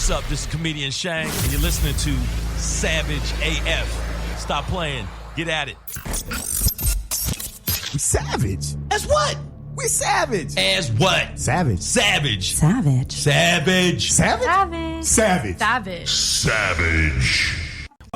What's up? This is comedian Shang, and you're listening to Savage AF. Stop playing. Get at it. We savage. As what? We're savage. As what? Savage. Savage. Savage. Savage. Savage? Savage. Savage. Savage.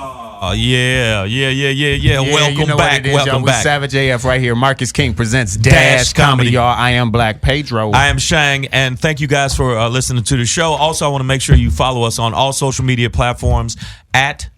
Oh, yeah. Welcome you know back. What it is, Welcome y'all. back. We Savage AF right here. Marcus King presents Dash Dash Comedy, Comedy. y'all. I am Black Pedro. I am Shang, and thank you guys for listening to the show. Also, I want to make sure you follow us on all social media platforms at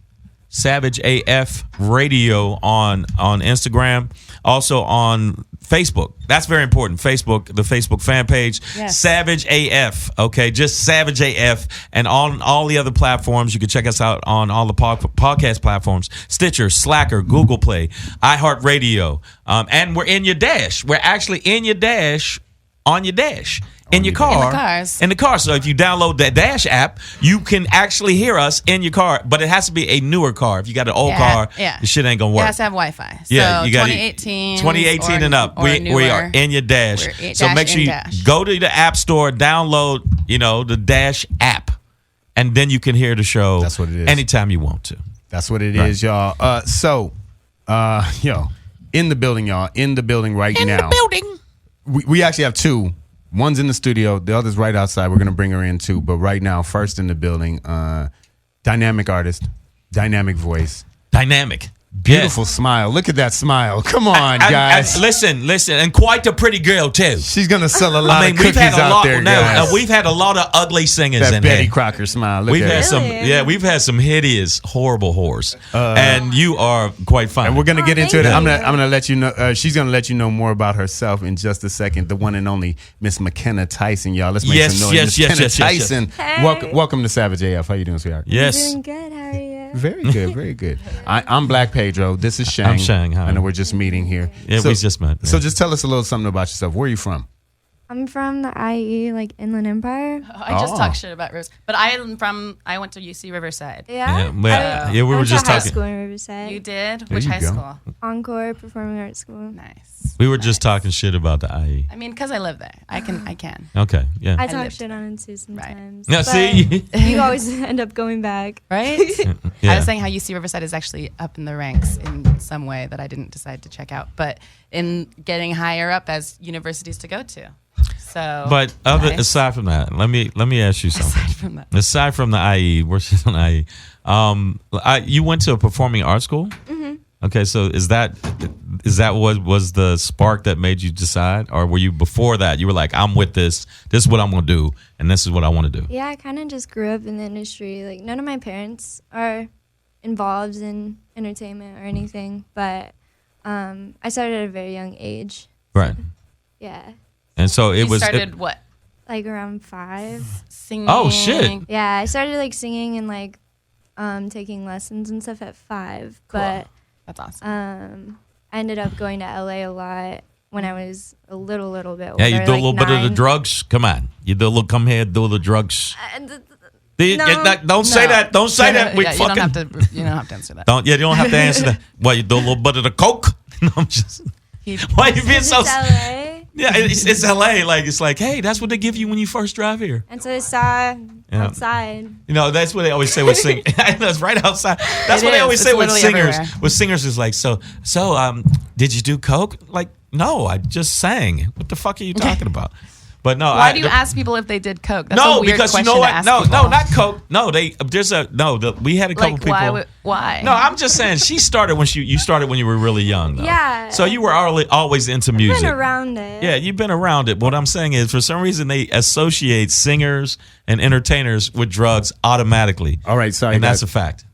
Savage AF Radio on Instagram, also on Facebook. That's very important. Facebook, the Facebook fan page, Yes. Savage AF. Okay, just Savage AF, and on all the other platforms. You can check us out on all the podcast platforms: Stitcher, Slacker, Google Play, iHeartRadio, and we're in your dash. We're actually in your dash, on your dash. In your car. In the cars. In the car. So if you download that Dash app, you can actually hear us in your car. But it has to be a newer car. If you got an old car, the shit ain't going to work. It has to have Wi-Fi. Yeah, so you got 2018 and up. Or We are in your Dash. So make sure you go to the App Store, download, the Dash app, and then you can hear the show. That's what it is. Anytime you want to. That's what it is, y'all. In the building, y'all. In the building right now. In the building. We actually have two. One's in the studio. The other's right outside. We're going to bring her in, too. But right now, first in the building, dynamic artist, dynamic voice. Dynamic. Beautiful smile. Look at that smile. Come on, guys. Listen, and quite a pretty girl, too. She's going to sell a lot of cookies out there, guys. We've had a lot of ugly singers that in Betty here. Crocker smile. Look We've at had her. we've had some hideous, horrible whores, and you are quite fine. And we're gonna get into it. thank I'm you. gonna let you know. She's gonna let you know more about herself in just a second. The one and only Miss Mahkenna Tyson, y'all. Let's make some noise. Yes, Miss Tyson. Hey. Welcome to Savage AF. How you doing, sweetheart? Yes. Doing good. How are you? Very good, very good. I'm Black Pedro. This is Shang. I'm Shang. Hi. I know we're just meeting here. Yeah, we just met. Yeah. So just tell us a little something about yourself. Where are you from? I'm from the IE, like Inland Empire. I just talk shit about Rivers, but I went to UC Riverside. Yeah. We were just high talking. school in Riverside. You did? There Which you high go. school? Encore Performing Arts School. Nice. We were just talking shit about the IE. I mean, because I live there, I can. Okay, yeah. I I talk lived shit on it too sometimes. Now, but see? you always end up going back. Right? Yeah. I was saying how UC Riverside is actually up in the ranks in some way that I didn't decide to check out, but in getting higher up as universities to go to. So, But aside from that, let me ask you something. aside from that, Aside from the IE, we're just on IE. You went to a performing arts school. Mm-hmm. Okay, so is that what was the spark that made you decide, or were you before that? You were like, I'm with this. This is what I'm gonna do, and this is what I want to do. Yeah, I kind of just grew up in the industry. Like, none of my parents are involved in entertainment or anything, but I started at a very young age. Right. Yeah, And so you started what? like around 5. Singing. Oh, shit. Yeah, I started like singing and like taking lessons and stuff at 5. Cool. But That's awesome. I ended up going to LA a lot when I was a little bit older. Yeah, you do a like little bit of the 9. drugs. Come on, you do a little. Come here, do the drugs. No. Don't say that. Don't say that. We Yeah, fucking. you don't have to answer that. You don't have to answer that. Well, you do a little bit of the coke. No, I'm just. He- Why you being It's so? LA. Yeah, it's LA. Like it's like, hey, that's what they give you when you first drive here. And so I saw outside. That's what they always say with singing. That's right outside. That's It what they is. always It's say with literally singers. everywhere. With singers is like, so, did you do coke? Like, no, I just sang. What the fuck are you talking about? But no, Why do you ask people if they did coke? That's no, a weird because you question know to what? ask No, people. not coke. No, we had a couple Like, people. why? No, I'm just saying she started when you started when you were really young. Though. Yeah. So you were always into music. Been around it. Yeah, you've been around it. What I'm saying is, for some reason, they associate singers and entertainers with drugs automatically. All right, sorry, and that's guys. a fact.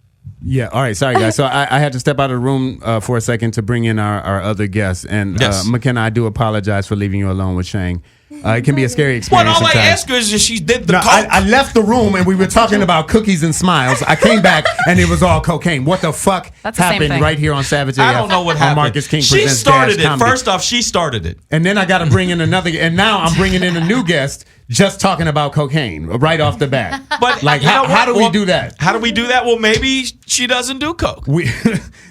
Yeah, all right, sorry guys. So I had to step out of the room for a second to bring in our other guests. And Yes. McKenna, I do apologize for leaving you alone with Shang. It can be a scary Well, experience. all I sometimes. ask her is if she did the No, coke. I left the room and we were talking about cookies and smiles. I came back and it was all cocaine. What the fuck That's the same happened thing. right here on Savage I AF don't know what on happened. Marcus King She Presents started Dash it. Comedy. First off, she started it. And then I got to bring in another, and now I'm bringing in a new guest just talking about cocaine right off the bat. But Like, you know how what? do we do that? How do we do that? Well, maybe she doesn't do coke. We,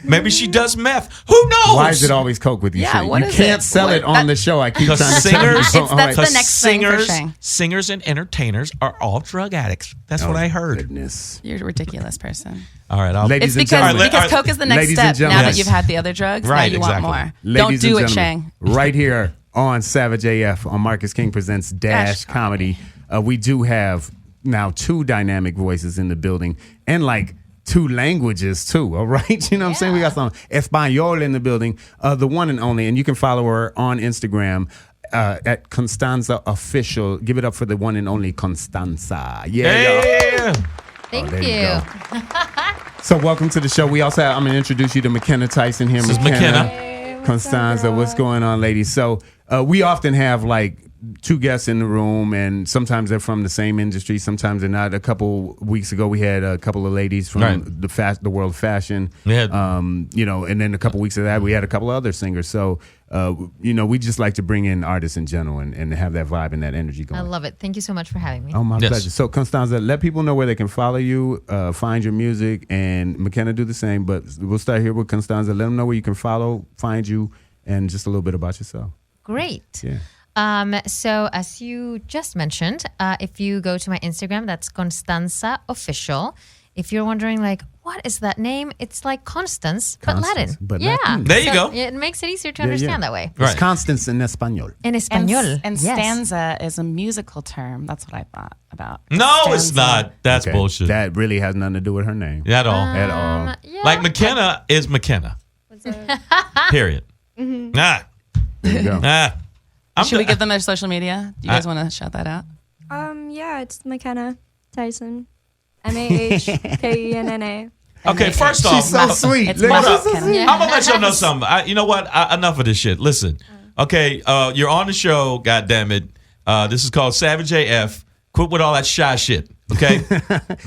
Maybe she does meth. Who knows? Why is it always coke with you? Yeah, Shang? what You is can't it? sell it on the show. I keep trying Because to tell you. singers, That's the next thing for Shang. singers and entertainers are all drug addicts. That's what I heard. Goodness. You're a ridiculous person. All right, I'll, Ladies It's and gentlemen. because coke is the next Ladies and step. Now gentlemen. that you've had the other drugs, Right, now you want exactly. more. Ladies Don't do and it, gentlemen, Shang. right here on Savage AF on Marcus King Presents Dash Comedy. We do have now 2 dynamic voices in the building and like 2 languages too. All right. You know what I'm saying? We got some Espanol in the building, the one and only. And you can follow her on Instagram at Constanza Official. Give it up for the one and only Constanza. Yeah. y'all. yeah. Thank there you you. go. So welcome to the show. We also have, I'm going to introduce you to Mahkenna Tyson here. This is Mahkenna. Constanza, what's going on, ladies? So we often have like 2 guests in the room, and sometimes they're from the same industry, sometimes they're not. A couple weeks ago, we had a couple of ladies from Right. the world of fashion. Yeah. You know, and then a couple weeks of that, we had a couple of other singers. So, you know, we just like to bring in artists in general and have that vibe and that energy going. I love it. Thank you so much for having me. Oh, my Yes. pleasure. So, Constanza, let people know where they can follow you, find your music, and Mahkenna do the same. But we'll start here with Constanza. Let them know where you can follow, find you, and just a little bit about yourself. Great. Yeah. So as you just mentioned, if you go to my Instagram, that's Constanza Official. If you're wondering, like, what is that name? It's like Constance, but Constance, Latin. but yeah. Latin. There you go. It makes it easier to Yeah, understand yeah. that way. Right. It's Constance in Espanol. In Espanol. And yes. stanza is a musical term. That's what I thought about. No, it's Stanza. not. That's Okay. bullshit. That really has nothing to do with her name. At all. At all. Yeah. Like McKenna is McKenna. Period. Nah. There you go. Nah. Should we give them their social media? Do you guys want to shout that out? Yeah, it's Mahkenna Tyson. Mahkenna. Okay, first off, She's so sweet. It's Look at Mahkenna. her. Yeah. I'm gonna let y'all know something. You know what? Enough of this shit. Listen. Okay, you're on the show. God damn it. This is called Savage AF. Quit with all that shy shit. Okay.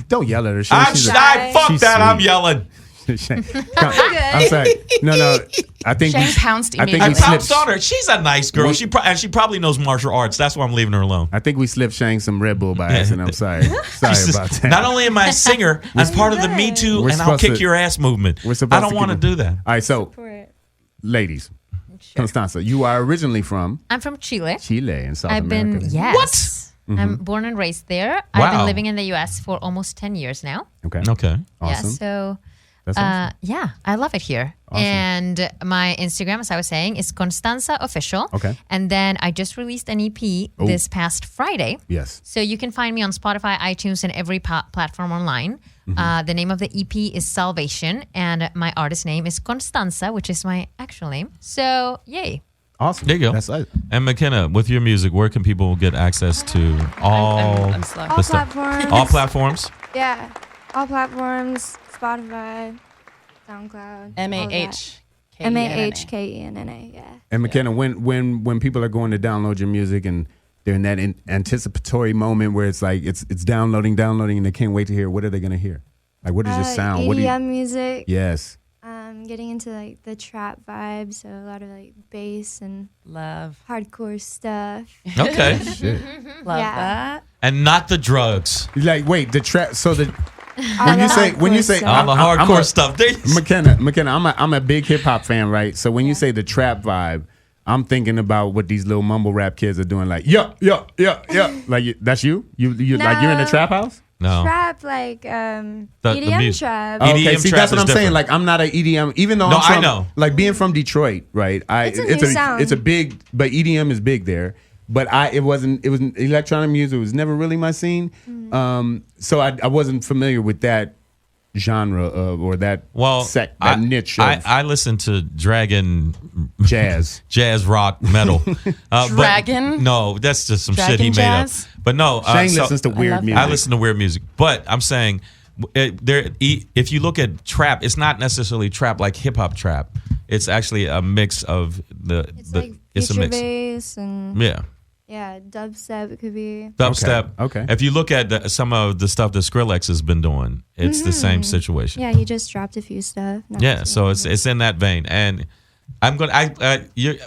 Don't yell at her. I'm She's a- shy. Fuck She's that. I'm sweet. yelling. I'm sorry. No. I think Shang we, pounced I think I we immediately. pounced slipped. on her. She's a nice girl. We- She probably knows martial arts. That's why I'm leaving her alone. I think we slipped Shang some Red Bull by accident. I'm sorry. Sorry She says, about that. Not only am I a singer, I'm part of the Me Too We're and I'll supposed kick to- your ass movement. We're supposed I don't to want to keep do that. All right, so ladies, Constanza, you are originally from I'm from Chile. Chile in South I've America. been, yes. I'm born and raised there. I've Wow. been living in the U.S. for almost 10 years now. Okay. Okay. Awesome. Yeah, so That's awesome. yeah, I love it here. Awesome. And my Instagram, as I was saying, is Constanza Official. Okay. And then I just released an EP this past Friday. Yes. So you can find me on Spotify, iTunes, and every platform online. The name of the EP is Salvation, and my artist name is Constanza, which is my actual name. So, yay. Awesome. There you go. That's it. And McKenna, with your music, where can people get access to all I'm slow. the All stuff? platforms. All platforms? Yeah. All platforms. Spotify, SoundCloud. Mahkenna. Yeah. And McKenna, when people are going to download your music and they're in that anticipatory moment where it's like it's downloading, and they can't wait to hear, what are they going to hear? Like, what is your sound? What do EDM you? music. Yes. Getting into like the trap vibe, so a lot of like bass and Love. hardcore stuff. Okay. Shit. Love Yeah. that. And not the drugs. Like, wait, the trap. So the All you the say- when you hardcore say- stuff. All the I'm hardcore a- stuff. There you- McKenna, I'm a big hip hop fan, right? So when you say the trap vibe, I'm thinking about what these little mumble rap kids are doing. Like, yeah. Like, that's you? You like you're in the No. trap house? No. Trap like the EDM music. trap. Oh. Okay, EDM see, trap that's what is I'm saying. different. Like, I'm not an EDM, even though No, I'm from, I know. Like, being from Detroit, right? It's a new sound. It's a big, but EDM is big there. But it was electronic music. It was never really my scene. So I wasn't familiar with that genre or that niche of I listen to Dragon jazz. jazz rock metal. Dragon? No, that's just some shit Dragon he made jazz? up. But no, Shang so- listens to weird love music. I listen to weird music, but I'm saying if you look at trap, it's not necessarily trap like hip hop trap. It's actually a mix of It's like it's a future mix. bass and Yeah, dubstep. It could be. dubstep. Okay. If you look at some of the stuff that Skrillex has been doing, it's the same situation. Yeah, he just dropped a few stuff. not Yeah, too so long. it's in that vein. And I'm going.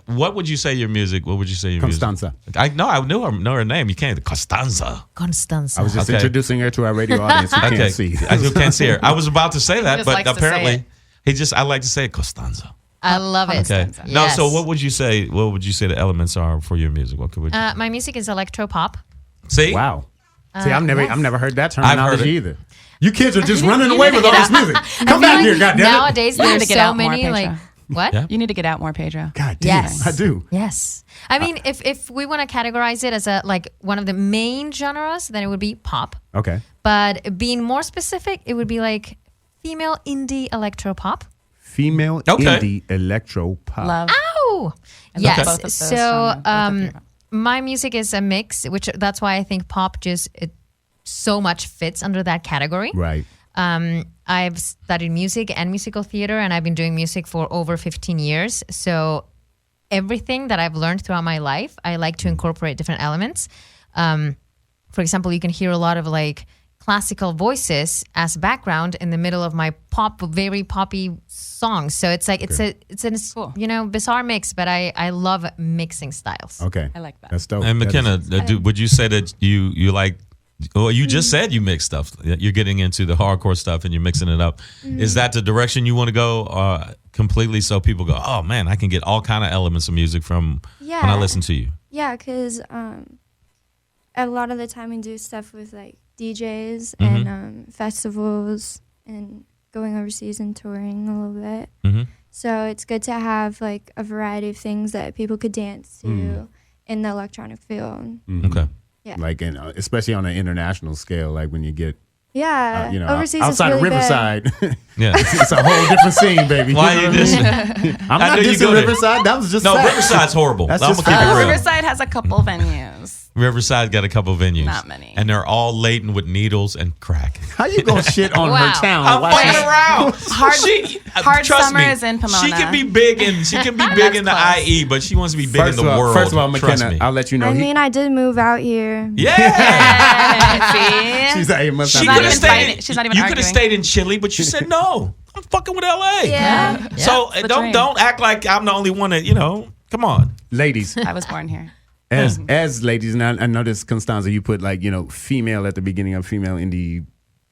What would you say your music? What would you say your Constanza. music? I know her name. You can't. Constanza. Constanza. I was just Okay. introducing her to our radio audience who Okay. can't see. I still can't see her. I was about to say that, just but likes to say apparently, it. I like to say Costanza. I love it. Okay. Costanza. No, Yes. so what would you say the elements are for your music? What could we My music is electro pop. see? Wow. See, I've never heard that I've heard terminology it. either. You kids are just running away with all this music. Come I back feel here, like goddammit. nowadays You need there's to get so out more, many Pedro. like what? Yeah. You need to get out more, Pedro. God damn, Yes. I do. Yes. I mean, if we want to categorize it as one of the main genres, then it would be pop. Okay. But being more specific, it would be like female indie electro pop. Female Okay. indie electro pop. Love. Oh, I love yes. both of those So from both of your- my music is a mix, which that's why I think pop it so much fits under that category. Right. I've studied music and musical theater, and I've been doing music for over 15 years. So everything that I've learned throughout my life, I like to incorporate different elements. For example, you can hear a lot of like classical voices as background in the middle of my very poppy songs. So it's like it's a Cool. bizarre mix, but I love mixing styles. Okay. I like that. That's dope. And That McKenna, is- would you say that you like? Well, you just said you mix stuff. You're getting into the hardcore stuff and you're mixing it up. Is that the direction you want to go completely? So people go, oh man, I can get all kind of elements of music from when I Yeah. listen to you. Yeah, because a lot of the time we do stuff with like DJs and festivals and going overseas and touring a little bit. Mhm. So it's good to have like a variety of things that people could dance to in the electronic field. Okay. Yeah. like especially on an international scale, like when you get Yeah, overseas outside is of really Riverside, Yeah. it's a whole different scene, baby. Why You know you what I mean? dissing? I'm I not knew you dissing go there. Riverside. That was just No, fact. Riverside's horrible. That's I'm just gonna keep fact. it real. Riverside has a couple venues. Riverside got a couple venues. Not many. And they're all laden with needles and crack. How you gonna shit on Wow. her town? I'm Why fucking she- around. Hard trust summer me, is in Pomona. She can be big in the close. IE, but she wants to be big in the world. First of all, Trust McKenna, me. I'll let you know. I mean, I did move out here. Yeah. See? she's like, it must She not could be have even that. fighting. stayed. She's not even You could have arguing. stayed in Chile, but you said no. I'm fucking with LA. Yeah. So the don't dream. act like I'm the only one that Come on. Ladies, I was born here. as ladies, and I noticed Constanza, you put like female at the beginning of female indie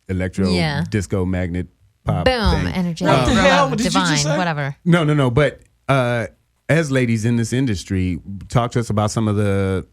electro Yeah. disco magnet pop. Boom, thing. energetic, What the hell? love, What did you just divine, say? whatever. No. But as ladies in this industry, talk to us about some of the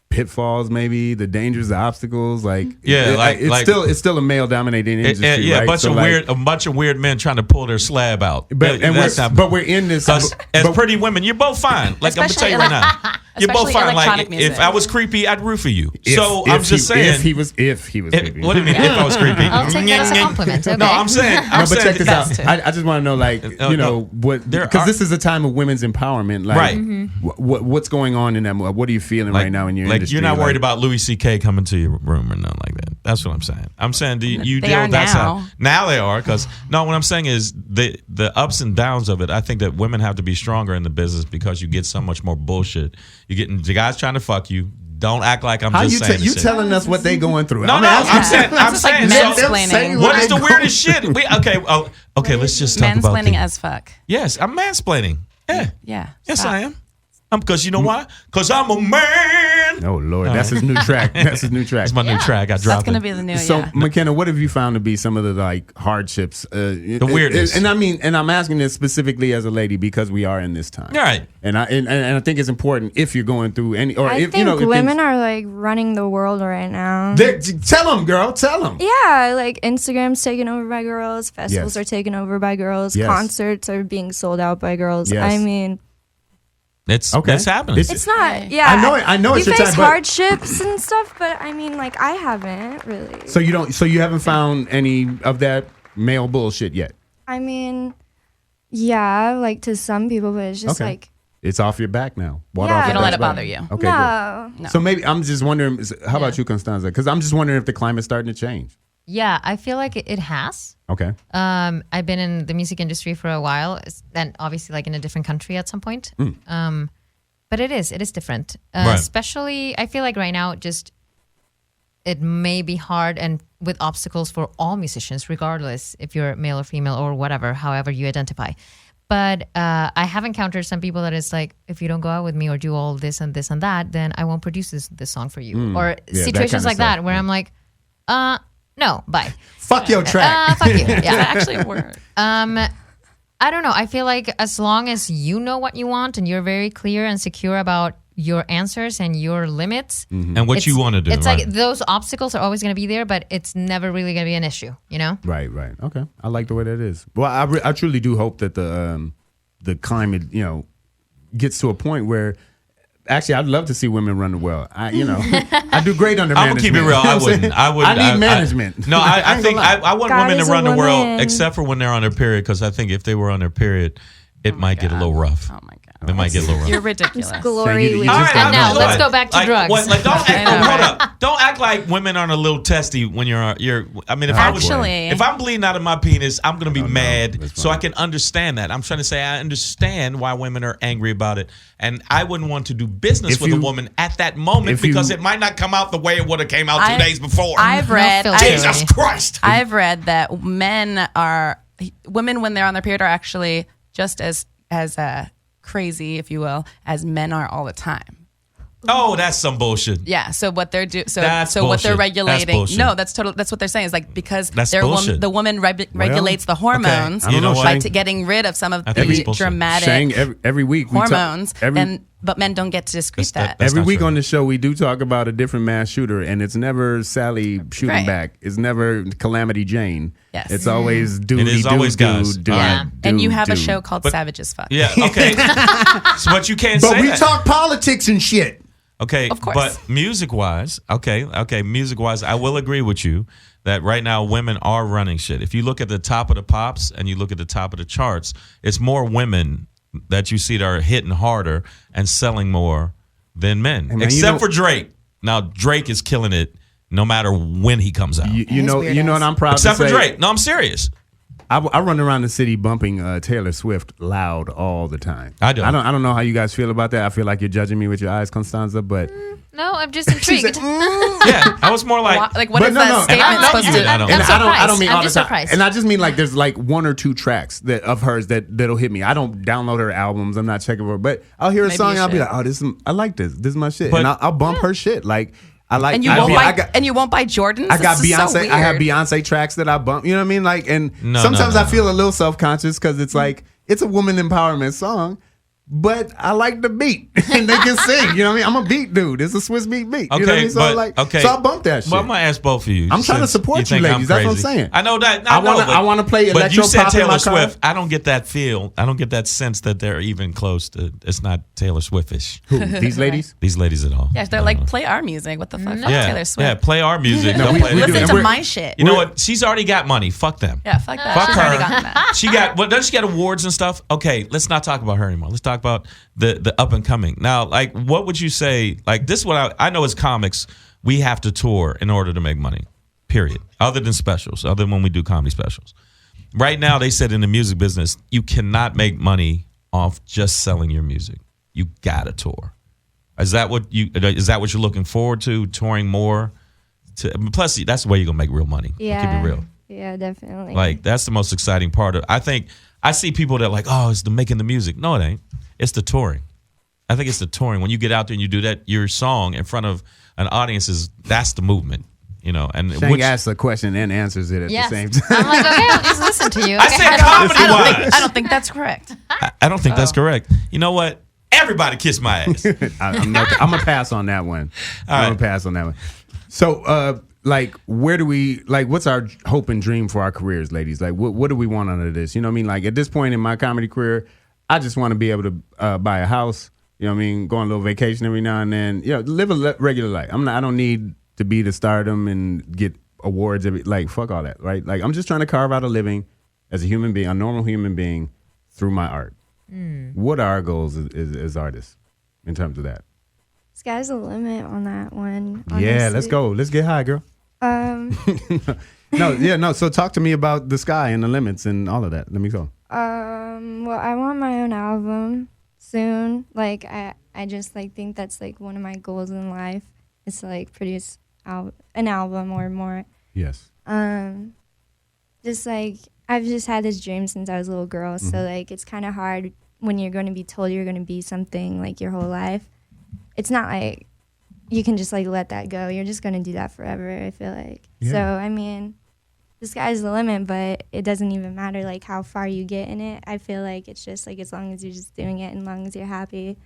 pitfalls, maybe the dangers, the obstacles. Like, Yeah, it's still a male dominated industry, Yeah, right? a bunch So, of like, weird men trying to pull their slab out. But we're in this. Because as but- pretty women, you're both fine. Like I'm gonna tell you right now, you're both especially fine. Like electronic music. if I was creepy, I'd root for you. if- So if I'm just saying. if he was creepy. What do you mean? If I was creepy? I'll take that as a compliment. Okay. No, I'm saying. No, but check this out. best too. I just want to know, like, what, There because are- this is a time of women's empowerment. Like, Right. what's going on in that? What are you feeling right now in your like industry? you're not worried Like, about Louis C.K. coming to your room or nothing like that. That's what I'm saying. I'm saying you They deal are with that now. side. Now they are because what I'm saying is the ups and downs of it. I think that women have to be stronger in the business because you get so much more bullshit. You're getting the guys trying to fuck you. Don't act like I'm How just you saying this shit. telling us what they going through? No, I'm saying. I'm It's like saying. So, mansplaining. what is the weirdest shit? Okay. Let's just talk about Mansplaining the- as fuck. Yes, I'm mansplaining. Yeah. Yeah. Yes, stop. I am. Because you know why? Because I'm a man. Oh Lord, that's his new track. That's his new track. That's my new track. I That's dropped gonna it. be the new. So yeah. McKenna, what have you found to be some of the like hardships? The weirdness. and I'm asking this specifically as a lady because we are in this time. Right. And I think it's important if you're going through any or I if think if women things- are like running the world right now. Tell them, girl. Tell them. Yeah, like Instagram's taken over by girls, festivals Yes. are taken over by girls, Yes. concerts are being sold out by girls. Yes. I mean, It's Okay. It's happening. it's not. Yeah, I know You it's your face time, but- hardships and stuff, but I mean, like I haven't really. So you haven't found any of that male bullshit yet. I mean, yeah, like to some people, but it's just Okay. like It's off your back now. Water Yeah. off You your don't let back. it bother you. Okay. no. Good. So maybe I'm just wondering. How about you, Constanza? Because I'm just wondering if the climate's starting to change. Yeah, I feel like it has. Okay. I've been in the music industry for a while, and obviously like in a different country at some point. But it is different. Right. Especially, I feel like right now, just it may be hard and with obstacles for all musicians, regardless if you're male or female or whatever, however you identify. But I have encountered some people that is like, if you don't go out with me or do all this and this and that, then I won't produce this song for you. Or that situations kinda like that stuff. where I'm like, No, bye. Fuck your track. Fuck you. Is that Yeah. actually a word? I don't know. I feel like as long as you know what you want and you're very clear and secure about your answers and your limits And what you want to do. It's right. like those obstacles are always going to be there, but it's never really going to be an issue, you know? Right. Okay. I like the way that is. Well, I truly do hope that the climate, gets to a point where. Actually, I'd love to see women run the world. I do great under I'm management. gonna keep it real. I wouldn't. I need management. I think I want God women to is a run the world, woman. except for when they're on their period. Because I think if they were on their period, it might get a little rough. Oh my God. It might get a little rough. You're ridiculous. Glory. you we just- just All right, And now know, let's go back to drugs. Don't act, know, hold right? up. Don't act like women aren't a little testy when you're. I mean, if Actually- if I'm bleeding out of my penis, I'm gonna be no, mad. that's So I fine. can understand that. I'm trying to say I understand why women are angry about it, and I wouldn't want to do business If with a you- woman at that moment if you- because it might not come out the way it would have came out 2 days before. I've read. filter. Jesus Christ. I've read that women when they're on their period are actually just as crazy, if you will, as men are all the time. Oh, that's some bullshit. Yeah. So what they're That's so what they're bullshit. regulating. That's bullshit. No, that's what they're saying is like because That's the bullshit. woman regulates the hormones I don't know, by Shang. getting rid of some of I think it's the bullshit. dramatic Shang, every week we talk- hormones, but men don't get to excrete that. That's every not week true. on the show, we do talk about a different mass shooter, and it's never Sally shooting Right. back. It's never Calamity Jane. Yes. It's always dude. It is always guys. Yeah. And you have a show called Savage as Fuck. Yeah. Okay. So, but you can't But say we that. talk politics and shit. Okay, Of course. but music-wise, music-wise, I will agree with you that right now women are running shit. If you look at the top of the pops and you look at the top of the charts, it's more women that you see that are hitting harder and selling more than men, man, except for Drake. Now Drake is killing it no matter when he comes out. You know weird what ass. I'm proud Except to for say? Drake. No, I'm serious. I run around the city bumping Taylor Swift loud all the time. I don't. I don't know how you guys feel about that. I feel like you're judging me with your eyes, Constanza, but No, I'm just intrigued. Yeah, I was more like, Like what But is no, that no, and statement I know supposed you to? did. I don't- and I'm I don't mean surprised. all I'm the just time. surprised. And I just mean like there's like 1 or 2 tracks of hers that'll hit me. I don't download her albums. I'm not checking for, but I'll hear a Maybe song you and I'll be should. like, oh, I like this. This is my shit, But- and I'll bump her shit. Like I like. And you I won't be- buy I got- and you won't buy Jordans. I got This is Beyonce. So weird. I have Beyonce tracks that I bump. You know what I mean? Like, and No, sometimes no, I no. feel a little self conscious because it's like it's a woman empowerment song, but I like the beat and they can sing. You know what I mean? I'm a beat dude. It's a Swiss beat beat. okay, You know what I mean? So but like, okay. so I bump that shit. Well, I'm gonna ask both of you. I'm trying to since support you think ladies. I'm That's what I'm crazy. saying. I know that. I wanna play But you electro said pop in Taylor my car. Swift. I don't get that feel. I don't get that sense that they're even close to. It's not Taylor Swiftish. Who, these ladies? These ladies at all. Yeah, they're like play our music. What the fuck? Fuck yeah, Taylor Swift. yeah. Play our music. No, Don't we- play we their do. Listen And to we're- my shit. You know what? She's already got money. Fuck them. Yeah, fuck that. Fuck She's her. already gotten that. She got. Well, doesn't she got awards and stuff? Okay, let's not talk about her anymore. Let's talk about the up and coming. Now, like, what would you say? Like, this is what I know as comics, we have to tour in order to make money. Period. Other than specials, other than when we do comedy specials. Right now, they said in the music business, you cannot make money off just selling your music. You gotta tour. Is that what you're looking forward to? Touring more. Plus, that's the way you're gonna make real money. Yeah. Keep it real. Yeah, definitely. Like, that's the most exciting part of I think I see people that are like, oh, it's the making the music. No, it ain't. It's the touring. I think it's the touring. When you get out there and you do that, your song in front of an audience that's the movement, you know. And Shang asks a question and answers it at Yes. the same time. I'm like, okay, I'll just listen to you. I said comedy wise. I don't think that's correct. I don't think that's correct. You know what? Everybody kiss my ass. I'm gonna pass on that one. I'm gonna pass on that one. So, like, where do we like? What's our hope and dream for our careers, ladies? Like, what do we want out of this? You know what I mean? Like, at this point in my comedy career, I just want to be able to buy a house. You know what I mean? Go on a little vacation every now and then. You know, live a regular life. I don't need to be the stardom and get awards. Like, fuck all that, right? Like, I'm just trying to carve out a living as a human being, a normal human being, through my art. What are our goals as artists in terms of that? Sky's the limit on that one. Yeah, let's honestly. go. Let's get high, girl. No. So talk to me about the sky and the limits and all of that. Let me go. Well, I want my own album soon. Like, I just like think that's like one of my goals in life is to like produce an album or more. Yes. Just like I've just had this dream since I was a little girl. So like it's kind of hard when you're going to be told you're going to be something like your whole life. It's not like you can just like let that go. You're just gonna do that forever, I feel like. Yeah. So I mean, the sky's the limit, but it doesn't even matter like how far you get in it. I feel like it's just like as long as you're just doing it and as long as you're happy.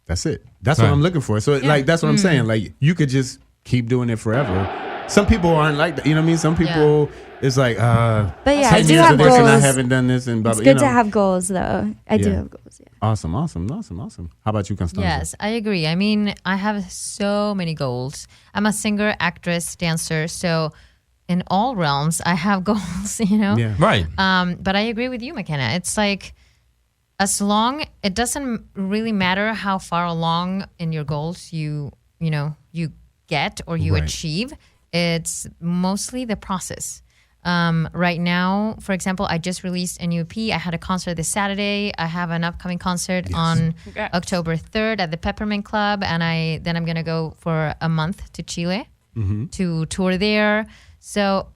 That's it. That's what I'm looking for. So like that's what I'm saying. Like you could just keep doing it forever. Some people aren't like that. You know what I mean? Some people it's like but yeah, 10 I do years have of this and I goals. haven't done this and blah, It's blah, good you know. to have goals though. I do Yeah. have goals, yeah. Awesome. How about you, Constanza? Yes, I agree. I mean, I have so many goals. I'm a singer, actress, dancer. So in all realms, I have goals, you know? Yeah. Right. But I agree with you, McKenna. It's like, as long, it doesn't really matter how far along in your goals you get or you Right. achieve. It's mostly the process. Right now, for example, I just released a new EP. I had a concert this Saturday. I have an upcoming concert on Congrats. October 3rd at the Peppermint Club, and I'm gonna go for a month to Chile to tour there. So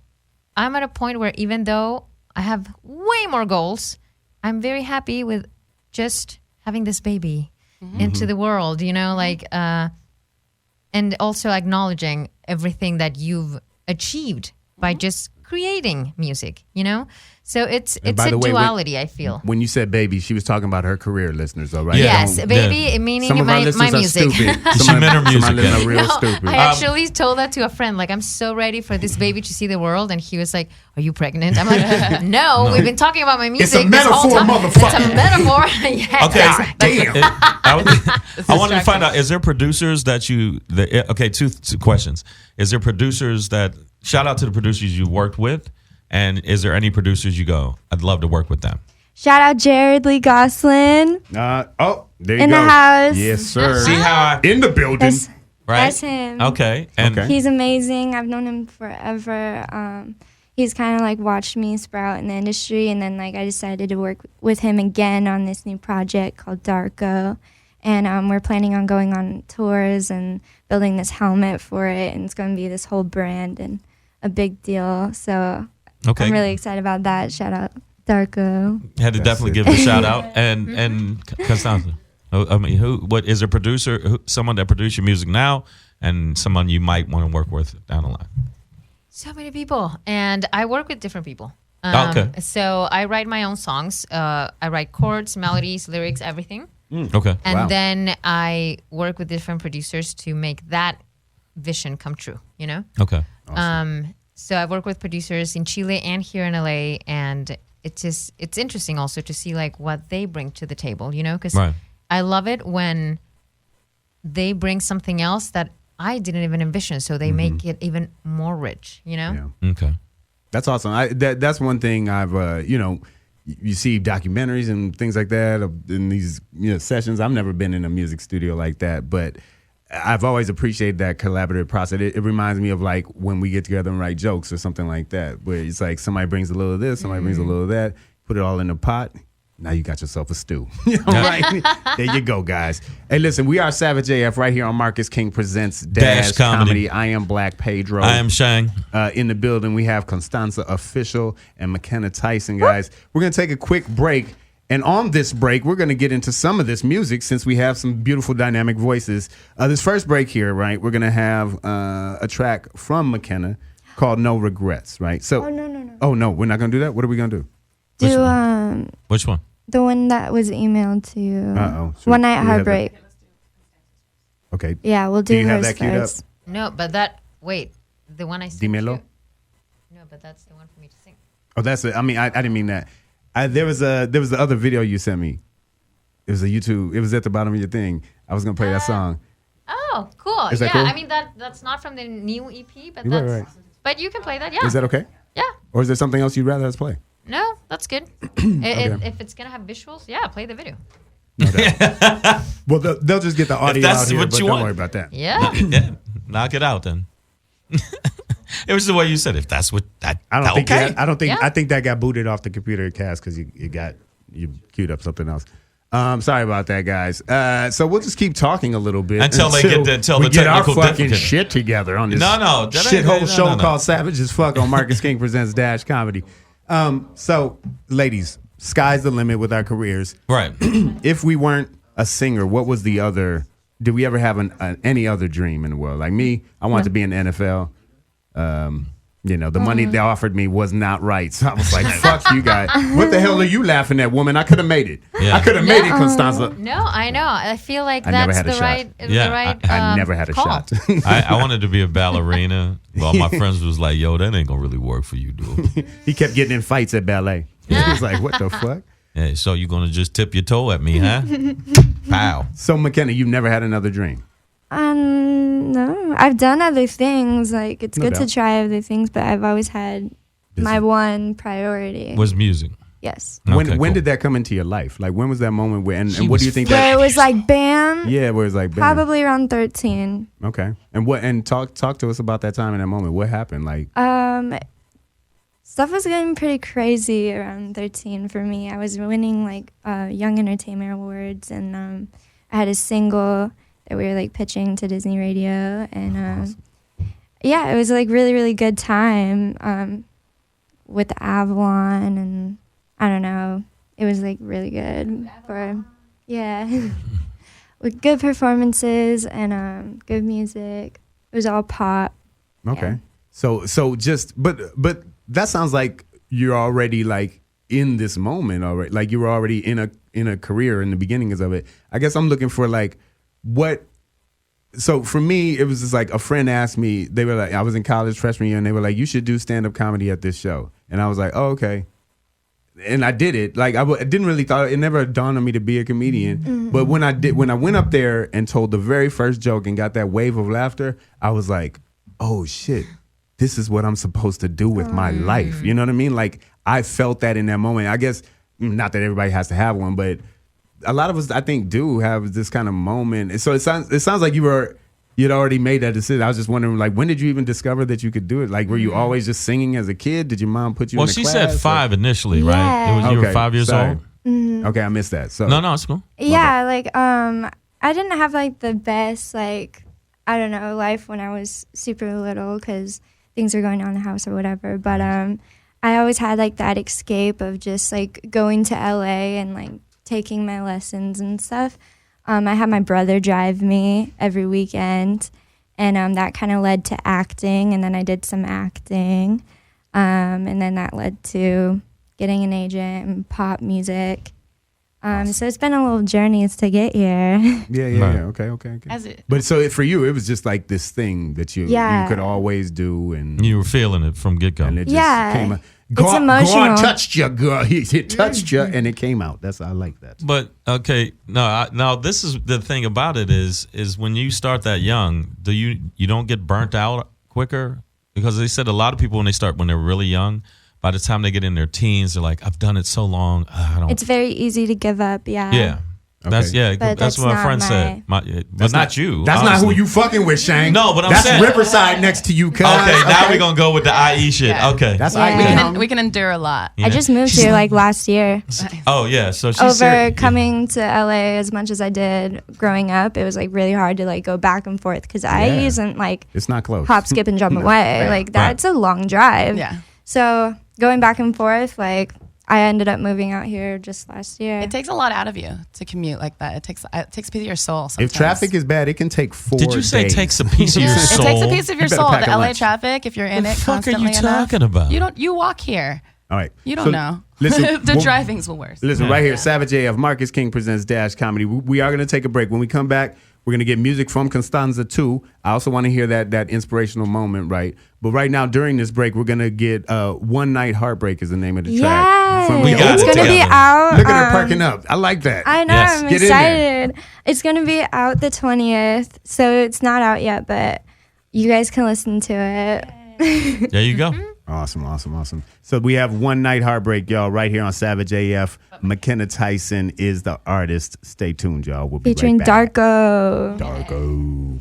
I'm at a point where even though I have way more goals, I'm very happy with just having this baby into the world, you know, like, and also acknowledging everything that you've achieved by just creating music, you know? So it's by a the way, duality, I feel. When you said baby, she was talking about her career listeners, though, right? Yes, Don't- baby, meaning Some of our my listeners music. are stupid. She meant her music, Some of yeah. them are real No, stupid. I actually told that to a friend. Like, I'm so ready for this baby to see the world. And he was like, "Are you pregnant?" I'm like, no, we've been talking about my music. a this whole metaphor, time. motherfucker. It's a metaphor. Yes. Okay. Damn. I wanted to find out: is there producers that you? Okay, two questions. Is there producers that? Shout out to the producers you worked with, and is there any producers you go? I'd love to work with them. Shout out Jared Lee Goslin. There you In go. the house. Yes, sir. See how I In the building. That's, right? that's him. Okay, and Okay. He's amazing. I've known him forever. He's kind of like watched me sprout in the industry, and then like I decided to work with him again on this new project called Darko, and we're planning on going on tours and building this helmet for it, and it's going to be this whole brand and a big deal. So okay, I'm really excited about that. Shout out Darko. had to That's definitely it. give a shout out and Constanza. I mean, what is a producer? Someone that produces your music now, and someone you might want to work with down the line. So many people, and I work with different people. Okay. So I write my own songs. I write chords, melodies, lyrics, everything. Okay, And Wow. then I work with different producers to make that vision come true, you know? okay, So I work with producers in Chile and here in LA, and it's interesting also to see like what they bring to the table, you know? Because right. I love it when they bring something else that I didn't even envision, so they make it even more rich, you know? Yeah. Okay. That's awesome. That's one thing I've, you see documentaries and things like that in these sessions. I've never been in a music studio like that, but I've always appreciated that collaborative process. It reminds me of like when we get together and write jokes or something like that, where it's like somebody brings a little of this, somebody brings a little of that, put it all in a pot. Now you got yourself a stew. You know, right? There you go, guys. Hey, listen, we are Savage AF right here on Marcus King Presents Dash Comedy. I am Black Pedro. I am Shang. In the building, we have Constanza Official and Mahkenna Tyson, guys. We're going to take a quick break. And on this break, we're going to get into some of this music since we have some beautiful dynamic voices. This first break here, right, we're going to have a track from Mahkenna called No Regrets, right? So, Oh, no. Oh, no, we're not going to do that? What are we going to do? Do Which one? the one that was emailed to Uh-oh. One Night Do we have Heartbreak. Okay. Yeah, we'll do you have hers that queued up? first. No, but the one I sent Dímelo? you. No, but that's the one for me to sing. Oh, that's it. I mean, I didn't mean that. There was the other video you sent me. It was a YouTube. It was at the bottom of your thing. I was going to play that song. Oh, cool. Is that yeah, cool? I mean that's not from the new EP, but Right, that's right. but you can play that. Yeah. Is that okay? Yeah. Or is there something else you'd rather us play? No, that's good. If it's gonna have visuals, yeah, play the video. Well, they'll just get the audio that's out here, what but you don't want. worry about that. Yeah. Yeah, knock it out then. It was the way you said it. If that's what that. I don't think. okay. I don't think. Yeah. I think that got booted off the computer cast because you queued up something else. Sorry about that, guys. So we'll just keep talking a little bit Until they get until we the get our technical fucking difficulty. shit together on this No, that ain't- shithole no, show no, no. called Savage as Fuck on Marcus King Presents Dash Comedy. So, ladies, sky's the limit with our careers. Right. If we weren't a singer, what was the other did we ever have any other dream in the world? Like me, I wanted to be in the NFL. The money they offered me was not right. So I was like, fuck you guys. What the hell are you laughing at, woman? I could have made it. Yeah. I could have made it, Constanza. No, I know. I feel like I never that's had a the shot. right, Yeah, the right. I never had a call. shot. I wanted to be a ballerina. Well, my friends was like, yo, that ain't gonna really work for you, dude. He kept getting in fights at ballet. He was like, what the fuck? Hey, so you gonna just tip your toe at me, huh? Pow. So, Mahkenna, you've never had another dream? No, I've done other things. Like, it's No good doubt. to try other things, but I've always had my one priority. Was music. Yes. When Okay, cool. did that come into your life? Like, when was that moment where, and She what do was you think Where that? it was like, bam. Yeah, where it's like, bam. Probably around 13. Okay. And talk to us about that time and that moment. What happened? Like, Stuff was getting pretty crazy around 13 for me. I was winning like Young Entertainer Awards, and I had a single that we were like pitching to Disney Radio, and yeah, it was like really, really good time with Avalon, and I don't know, it was like really good with good performances and good music. It was all pop. okay. So just, but that sounds like you're already like in this moment already. Like you were already in a career in the beginnings of it. I guess I'm looking for like what. So for me, it was just like a friend asked me. They were like, I was in college freshman year, and they were like, "You should do stand up comedy at this show." And I was like, "Oh, okay." And I did it. Like I didn't really thought it never dawned on me to be a comedian. Mm-hmm. But when I went up there and told the very first joke and got that wave of laughter, I was like, "Oh shit. This is what I'm supposed to do with my life." You know what I mean? Like I felt that in that moment. I guess not that everybody has to have one, but a lot of us, I think, do have this kind of moment. And so it sounds like you'd already made that decision. I was just wondering, like, when did you even discover that you could do it? Like, were you always just singing as a kid? Did your mom put you in a class? Well, she said 5 initially, right? Yeah. You were Okay, 5 years sorry. old? Okay, I missed that. So No, it's cool. Yeah, like I didn't have like the best like I don't know life when I was super little because things were going on in the house or whatever. But I always had like that escape of just like going to LA and like taking my lessons and stuff. I had my brother drive me every weekend, and that kind of led to acting, and then I did some acting, and then that led to getting an agent and pop music. So it's been a little journey to get here. Yeah. Okay. As it, But so for you, it was just like this thing that you could always do, and You were feeling it from get-go. and it just Yeah. came out. It's God emotional. touched you, girl. He touched you, and it came out. I like that. But okay, now this is the thing about it is when you start that young, you don't get burnt out quicker? Because they said a lot of people when they're really young, by the time they get in their teens, they're like, I've done it so long, I don't. It's very easy to give up. Yeah. Yeah. That's Okay. But that's what my that's friend not said. But not you. That's honestly. not who you fucking with, Shang. No, but I'm that's saying- Riverside next to you. Cuz. Okay, now we're gonna go with the IE shit. Yeah. Okay. That's Yeah. we can endure a lot. Yeah. I just moved here like last year. Oh yeah, so she's Over serious. coming to LA as much as I did growing up, it was like really hard to like go back and forth because I Yeah. isn't like It's not close. hop, skip, and jump away. Like that's a long drive. Yeah. So going back and forth, like I ended up moving out here just last year. It takes a lot out of you to commute like that. It takes a piece of your soul sometimes. If traffic is bad, it can take 4 Did you say days. it takes a piece of your It soul? takes a piece of your You better soul. pack The a LA lunch. traffic, if you're in The it fuck are you constantly enough, talking about? You walk here. All right. You don't So, know. Listen, The well, driving's the worst. Listen, right here, Savage AF, Marcus King presents Dash Comedy. We are going to take a break. When we come back, we're going to get music from Constanza too. I also want to hear that inspirational moment, right? But right now, during this break, we're going to get One Night Heartbreak is the name of the track. Yeah, From- We got it's it gonna be together. out. Look at her perking up. I like that. I know. Yes. I'm Get in there. excited. It's gonna be out the 20th, so it's not out yet, but you guys can listen to it. There you go. Awesome. So we have One Night Heartbreak, y'all, right here on Savage AF. Mahkenna Tyson is the artist. Stay tuned, y'all. We'll be Featuring right back. Darko.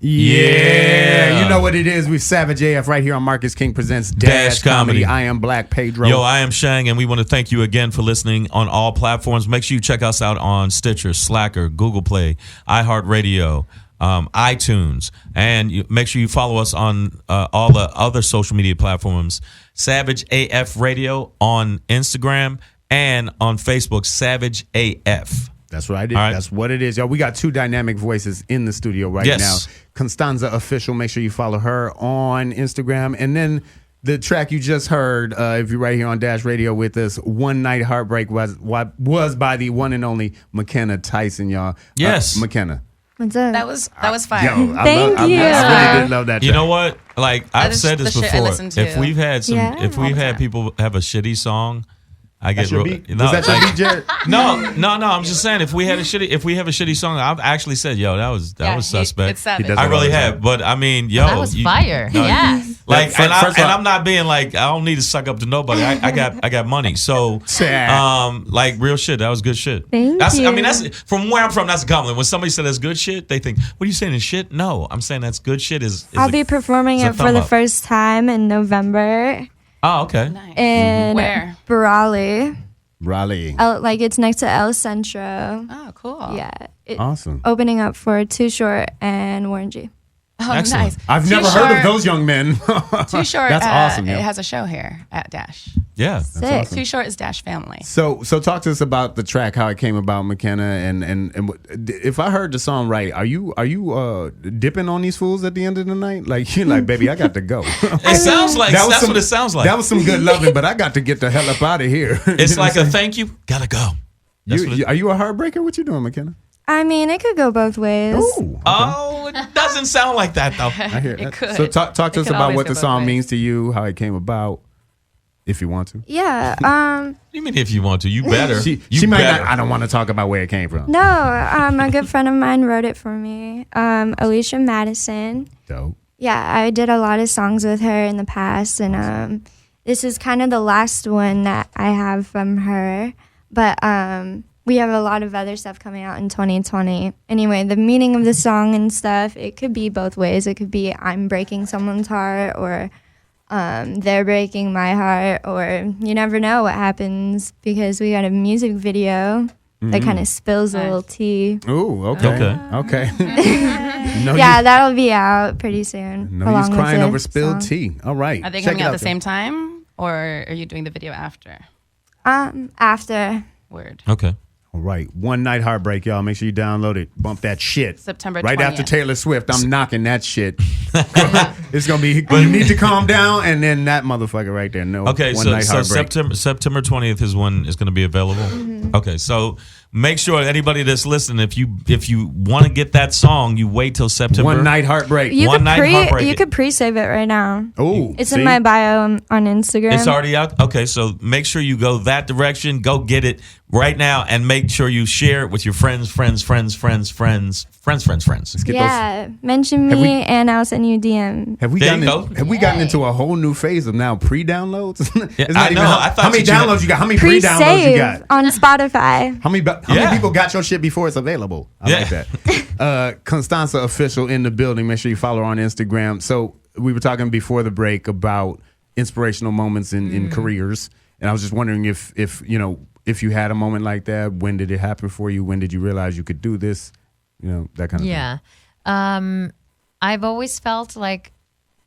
Yeah, you know what it is. We Savage AF right here on Marcus King presents Dash, Dash Comedy. I am Black Pedro. Yo, I am Shang, and we want to thank you again for listening on all platforms. Make sure you check us out on Stitcher, Slacker, Google Play, iHeartRadio, iTunes, and make sure you follow us on all the other social media platforms. Savage AF Radio on Instagram and on Facebook, Savage AF. That's what I did. All right. That's what it is, y'all. We got two dynamic voices in the studio right Yes. now. Constanza Official. Make sure you follow her on Instagram. And then the track you just heard, if you're right here on Dash Radio with us, One Night Heartbreak was by the one and only Mahkenna Tyson, y'all. Yes. Mahkenna. What's up? That was fire. Yo, Thank you. I really did love that track. You know what? Like I've is said the this shit I before. listen to. If we've had some, Yeah. if we've had people have a shitty song, I get That's your real. beat? No, Was that your like- beat, Jared? no. I'm just saying if we have a shitty song, I've actually said, yo, that was suspect. It's savage. He does I that really all the have, time. but I mean, yo, That was fire. no, Yes. Like, First and off- I'm not being like I don't need to suck up to nobody. I got money, so like real shit. That was good shit. Thank I mean, you. that's from where I'm from. That's a compliment. When somebody said that's good shit, they think, what are you saying is shit? No, I'm saying that's good shit. I'll be performing it's a it for thumb the up. first time in November Oh, okay. Nice. in Where? Raleigh. Raleigh. Like it's next to El Centro. Oh, cool. Yeah. Awesome. Opening up for Too Short and Warren G. Oh, Excellent. nice. I've Too never heard of Short- those young men. Too Short. That's awesome. It yo. has a show here at Dash. Yeah. Sick. Too Short is Dash family. So talk to us about the track, how it came about, Mahkenna, and if I heard the song right, are you dipping on these fools at the end of the night? Like you're like, baby, I got to go. It sounds like That was that's some- what it sounds like. That was some good loving, but I got to get the hell up out of here. It's like a thank you. Gotta go. That's what it- Are you a heartbreaker? What you doing, Mahkenna? I mean, it could go both ways. Ooh, Oh, it doesn't sound like that though. I hear It that. could. So talk to It us could about always what go the both song ways. means to you, how it came about, if you want to. Yeah. What do you mean if you want to? You better. She you might better. not. I don't want to talk about where it came from. No, a good friend of mine wrote it for me. Alicia Madison. Dope. Yeah, I did a lot of songs with her in the past, and this is kind of the last one that I have from her. But we have a lot of other stuff coming out in 2020. Anyway, the meaning of the song and stuff, it could be both ways. It could be I'm breaking someone's heart, or they're breaking my heart, or you never know what happens, because we got a music video that kind of spills a little tea. Ooh, okay. Okay. No, Yeah, that'll be out pretty soon. no along use with crying the over spilled song. tea. All right. Are they Check coming it out at the then. same time, or are you doing the video after? After. Word. Okay. All right. One Night Heartbreak, y'all. Make sure you download it. Bump that shit. September Right 20th. after Taylor Swift, I'm knocking that shit. It's going to be, you need to calm down, and then that motherfucker right there. No. Okay, One so, Night so Heartbreak. September 20th is when it's going to be available. Okay, so make sure anybody that's listening, if you want to get that song, you wait till September. One Night Heartbreak. You One could Night Heartbreak. you could pre-save it right now. Oh, It's in my bio on Instagram. It's already out. Okay, so make sure you go that direction. Go get it right now, and make sure you share it with your friends. Let's get Yeah, mention Have me we- and I'll send you a DM. Have we There gotten you go. have we gotten into a whole new phase of now pre-downloads? Yeah, It's not I even know. I thought how many you had- downloads you got? How many pre-downloads you Pre-save got? on Spotify. How many Yeah. people got your shit before it's available? I Yeah. like that. Constanza Official in the building. Make sure you follow her on Instagram. So we were talking before the break about inspirational moments in careers, and I was just wondering if you had a moment like that. When did it happen for you? When did you realize you could do this? That kind of thing. Yeah. I've always felt like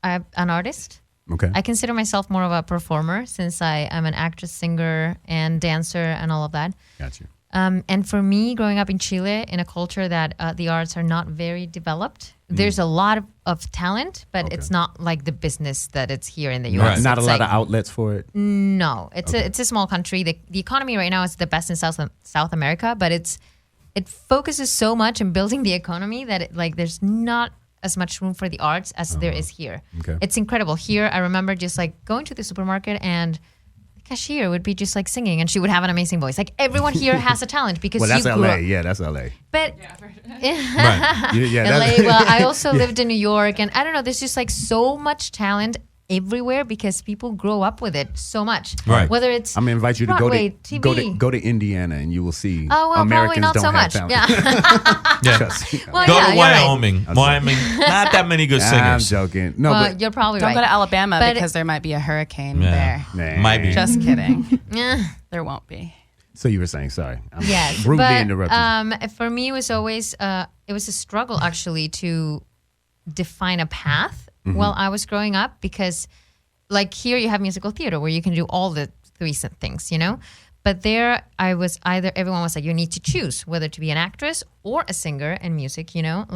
I'm an artist. Okay. I consider myself more of a performer, since I am an actress, singer, and dancer, and all of that. Got you. And for me, growing up in Chile, in a culture that the arts are not very developed, there's a lot of talent, but it's not like the business that it's here in the U.S. Right. Not a It's lot like- of outlets for it. No, it's a small country. The economy right now is the best in South America, but it focuses so much on building the economy that there's not as much room for the arts as there is here. Okay. It's incredible. Here, I remember just going to the supermarket, and the cashier would be just singing, and she would have an amazing voice. Like, everyone here has a talent because Well, that's you grew LA. up. Yeah, that's LA. But Right. Yeah, LA, that's, well, I also lived in New York, and I don't know, there's just so much talent everywhere because people grow up with it so much. Right. Whether it's I'm gonna invite you to Broadway, go TV. to Indiana, and you will see. Oh, well, Americans probably not don't so have much. talent. Yeah. Yeah. Trust me. Well, Go yeah, to you're right. Wyoming. Wyoming. Not that many good I'm singers. joking. No, Well, but you're probably Don't right. go to Alabama But- because there might be a hurricane Yeah. there. Nah. Might be. Just kidding. Yeah. There won't be. So you were saying, sorry. I'm Yes, rudely but interrupted. for me, it was always it was a struggle actually to define a path while I was growing up, because here you have musical theater where you can do all the three things, But there, I was everyone was like, you need to choose whether to be an actress or a singer in music,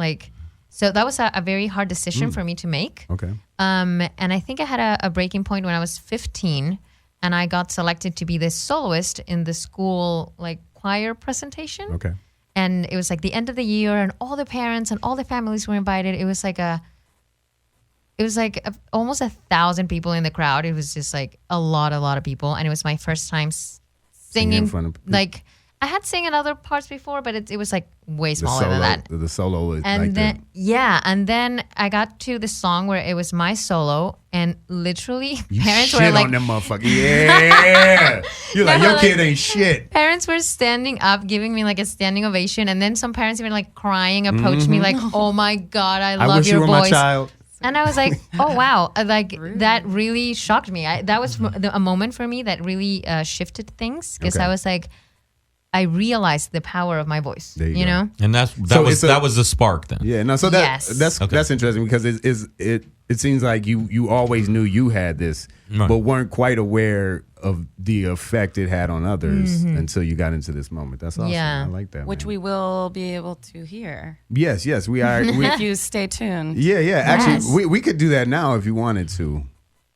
like, so that was a very hard decision for me to make. Okay. And I think I had a breaking point when I was 15, and I got selected to be the soloist in the school, like, choir presentation. Okay. And it was like the end of the year, and all the parents and all the families were invited. It was like almost 1,000 people in the crowd. It was just like a lot of people. And it was my first time singing in front of people. like I had sing in other parts before, but it was like way smaller than that. The solo is And like then and then I got to the song where it was my solo, and literally parents shit were like, on them motherfucker. Yeah. You're like, No, your like- kid ain't shit. parents were standing up, giving me like a standing ovation, and then some parents even like crying approached me like, "Oh my god, I I love wish your you were voice." my child. And I was like, "Oh wow!" Like that really shocked me. That was a moment for me that really shifted things, because Okay. I was like, I realized the power of my voice. There you You go. know? And that was the spark then. Yeah, no. So Yes. that's interesting, because it seems like you always knew you had this, Right. but weren't quite aware of the effect it had on others until you got into this moment. That's awesome. Yeah. I like that. Which man. we will be able to hear yes, we are. if you stay tuned. Yeah. Actually, Yes. we could do that now if you wanted to.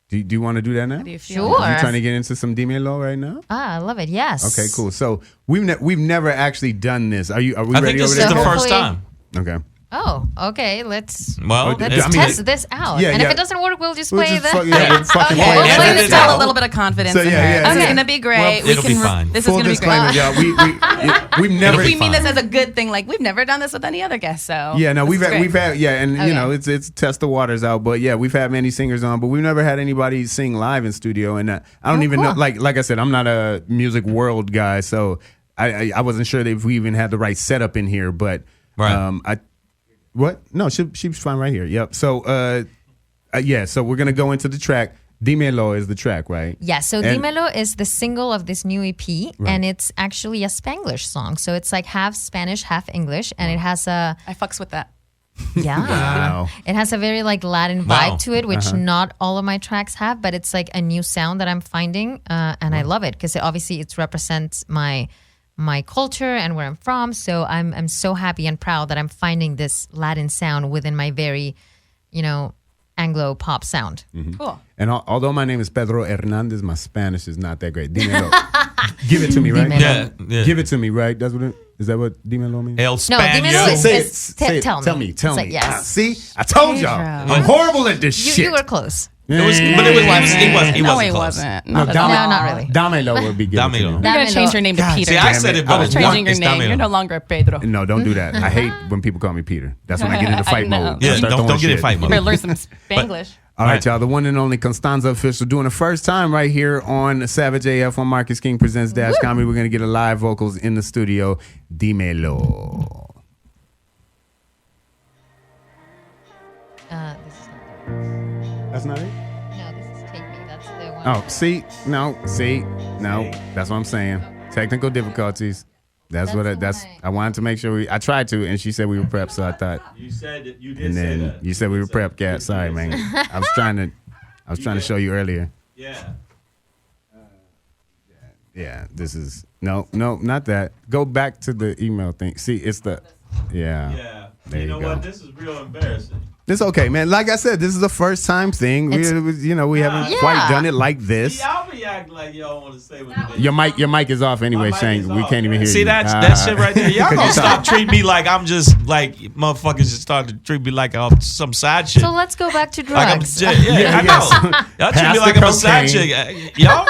Do you want to do that now? How do you feel? Sure. You trying to get into some Dímelo right now? I love it. Yes. Okay, cool. So we've never actually done this. Are we I ready think this over is there? the So first hopefully- time. Okay. Oh, okay. Let's Well, I let's mean, test this out. yeah, and yeah. if it doesn't work, we'll just We'll play just the. we'll fucking Okay. play We'll it. try Edit to it instill out. a little bit of confidence So, in yeah, her. yeah, This yeah. is going to be great. Well, it'll be fine. This is Full going to be disclaimer, great. y'all. We've never. It'll be We mean fine. this as a good thing. Like, we've never done this with any other guest, so. Yeah, no, this we've is had, great. and Okay. you know, it's test the waters out. But yeah, we've had many singers on, but we've never had anybody sing live in studio. And I don't even know. cool. Like I said, I'm not a music world guy, so I wasn't sure that if we even had the right setup in here. But Right. what? No, she was fine right here. Yep. So yeah, so we're gonna go into the track. Dímelo is the track, right? Yeah, so And- Dímelo is the single of this new EP, and it's actually a Spanglish song. So it's like half Spanish, half English, and it has a I fucks with that. Wow. it has a very like Latin vibe Wow. to it, which not all of my tracks have, but it's like a new sound that I'm finding, and I love it because obviously it represents my culture and where I'm from. So I'm so happy and proud that I'm finding this Latin sound within my very, Anglo pop sound. Cool. And although my name is Pedro Hernandez, my Spanish is not that great. Dímelo. Give it to me, right? Dímelo. Yeah. Give it to me, right? Is that what Dímelo means? El No, Spaniel. Dímelo is- Say it. it's- Say it. tell me. Tell It's me. like, yes. Ah, see? I told y'all. Pedro. I'm horrible at this You shit. were close. It was, but he wasn't No, close. he wasn't. No, Not at Dame- all. No, not really. Dámelo would be good. Dámelo. You're going to change your name to God Peter. See, I said it, but I was it's changing your it's name. Damelo. You're no longer Pedro. No, don't do that. I hate when people call me Peter. That's when I get into fight I know. mode. Yeah, I start don't throwing get in shit. fight You mode. better learn some Spanglish. All right, y'all. The one and only Constanza official doing the first time right here on Savage AF on Marcus King Presents Dash Comedy. We're going to get a live vocals in the studio. Dímelo. This is not That's not it? No, this is Take Me. That's the one. Oh, see? No. That's what I'm saying. Technical difficulties. That's what I wanted to make sure I tried to, and she said we were prepped, so I thought. You said that you did And then you said we were prepped, Cat. Sorry, man. I was trying to show you earlier. Yeah. Yeah, this is no, not that. Go back to the email thing. See, it's the Yeah. There you go. This is real embarrassing. It's okay, man. Like I said, this is the first time thing. We haven't quite done it like this. Y'all be acting like y'all want to say what you did. Your mic is off anyway, My mic Shang. is We off, can't even hear See you. that shit right there? Y'all 'Cause gonna you stop treating me like I'm just like motherfuckers just starting to treat me like I'm some side shit. So let's go back to Like I'm drugs. I know. Y'all treat Pass me like the I'm a side cocaine. chick. Y'all.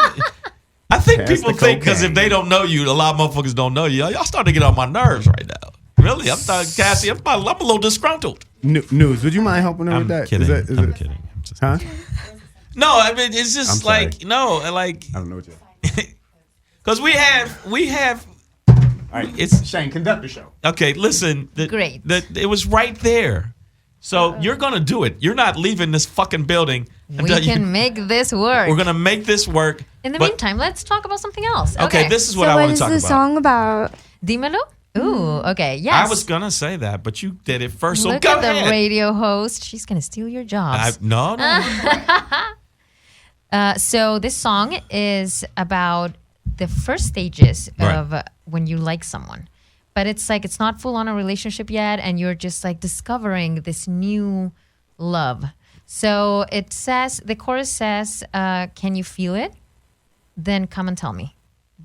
I think Pass people the think because cocaine. if they don't know you, a lot of motherfuckers don't know you. Y'all starting to get on my nerves right now. Really, I'm starting, Cassie. I'm a little disgruntled. News. Would you mind helping her I'm with that? kidding. Is I'm kidding. I'm just- Huh? No, I mean it's just I'm sorry. like no, like I don't know what you're. because we have. All right, It's Shang. Conduct the show. okay. Listen, Great. It was right there. So you're gonna do it. You're not leaving this fucking building We until can make this work. We're gonna make this work. In the But- meantime, let's talk about something else. Okay, this is what so I what want is to talk the about. song about? Dímelo? Ooh, okay, yes. I was gonna say that, but you did it first. So Look go at the ahead. radio host. She's going to steal your jobs. No. So this song is about the first stages Right. of when you like someone. But it's like it's not full on a relationship yet, and you're just like discovering this new love. So it says, the chorus says, "Can you feel it? Then come and tell me."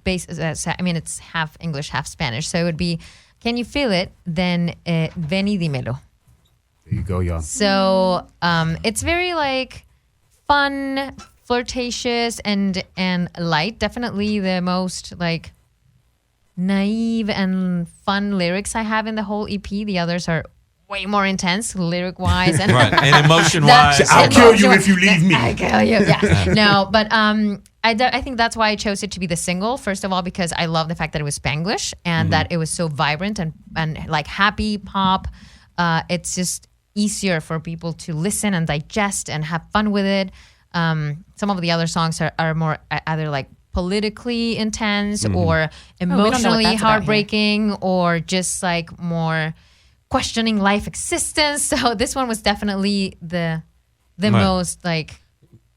I mean, it's half English, half Spanish. So it would be, "Can you feel it? Then ven y dímelo." There you go, y'all. So it's very like fun, flirtatious, and light. Definitely the most like naive and fun lyrics I have in the whole EP. The others are way more intense lyric wise and Right. And emotion wise. I'll kill you if you leave me. I kill you. Yeah. No, but I think that's why I chose it to be the single. First of all, because I love the fact that it was Spanglish and that it was so vibrant and like happy pop. It's just easier for people to listen and digest and have fun with it. Some of the other songs are more either like politically intense or emotionally that's about heartbreaking or just like more questioning life existence. So this one was definitely the most like,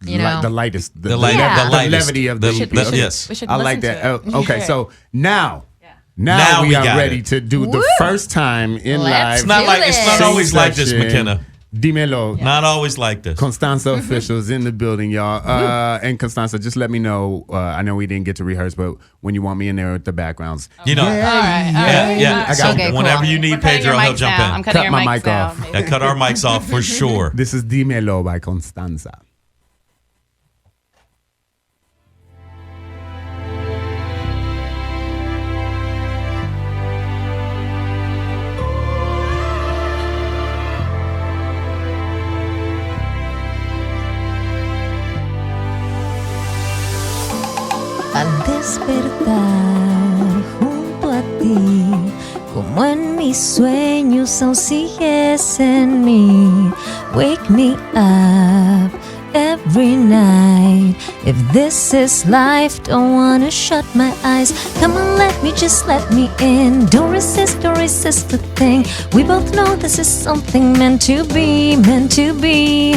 you know, The lightest. The lightest. levity of the EP. Yes. We should I like listen that. to it. Oh, okay, so now Now we we are got ready it. to do the first time in Let's live. It's not Do like it's not it. always like this, section. McKenna. Dímelo. Not always like this. Constanza officials in the building, y'all. And Constanza, just let me know. I know we didn't get to rehearse, but when you want me in there with the backgrounds, You know. All right. Yeah. I So got Okay, cool. whenever you need We're cutting Pedro, your he'll mics jump now. I'm in. cutting Cut your my mics mic now. off. Yeah, cut our mics off for sure. this is Dímelo by Constanza. Al despertar junto a ti, como en mis sueños aún sigues en mí. Wake me up every night. If this is life, don't wanna shut my eyes. Come on, just let me in. Don't resist the thing. We both know this is something meant to be, meant to be.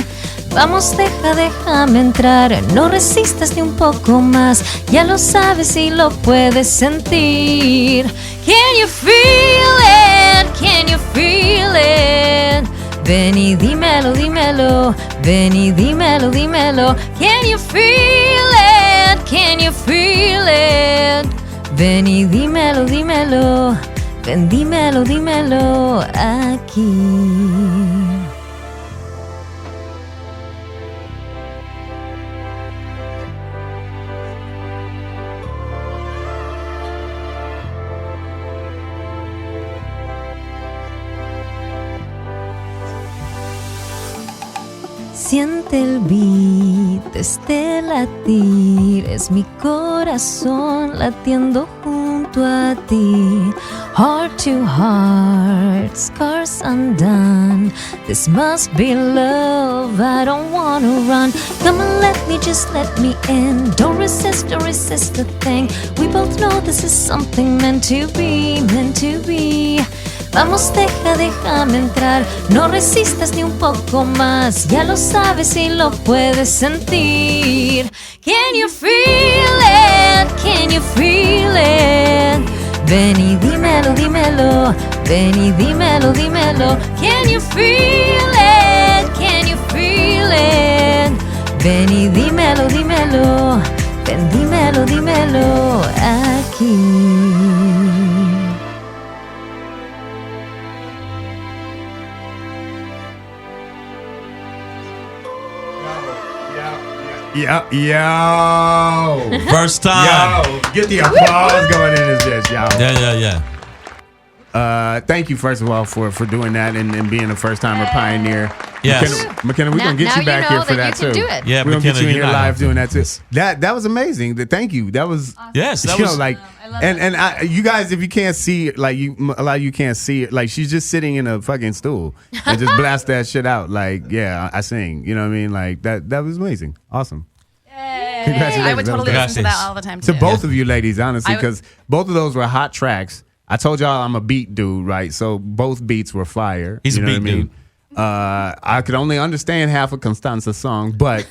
Vamos, déjame entrar. No resistas ni un poco más. Ya lo sabes y lo puedes sentir. Can you feel it? Can you feel it? Ven y dímelo, dímelo. Ven y dímelo, dímelo. Can you feel it? Can you feel it? Ven y dímelo, dímelo. Ven, dímelo, dímelo aquí. Siente el beat, este latir, es mi corazón latiendo junto a ti. Heart to heart, scars undone. This must be love, I don't wanna run. Come on, just let me in. Don't resist the thing. We both know this is something meant to be, meant to be. Vamos, déjame entrar. No resistas ni un poco más. Ya lo sabes y lo puedes sentir. Can you feel it? Can you feel it? Ven y dímelo, dímelo. Ven y dímelo, dímelo. Can you feel it? Can you feel it? Ven y dímelo, dímelo. Ven, dímelo, dímelo aquí. Yo. First time. Yo. Get the applause going in this bitch, yo. Yeah. Thank you, first of all, for doing that and being a first-timer pioneer. Yes. McKenna, we're going to get you back here for that, you too. can do it. Yeah, We're going to get McKenna, you in you're here not live doing that, too. Yes. That was amazing. Thank you. That was... Yes, that you was know, like, I love and you guys, if you can't see it, like a lot of you can't see it, like she's just sitting in a fucking stool and just blast that shit out. Like, yeah, I sing. You know what I mean? Like that was amazing. Awesome. Congratulations. I would totally Gracias. listen to that all the time too. To both of you ladies, honestly, I would- because both of those were hot tracks. I told y'all I'm a beat dude, right? So both beats were fire. He's you a know beat what I mean? dude. I could only understand half of Constanza's song, but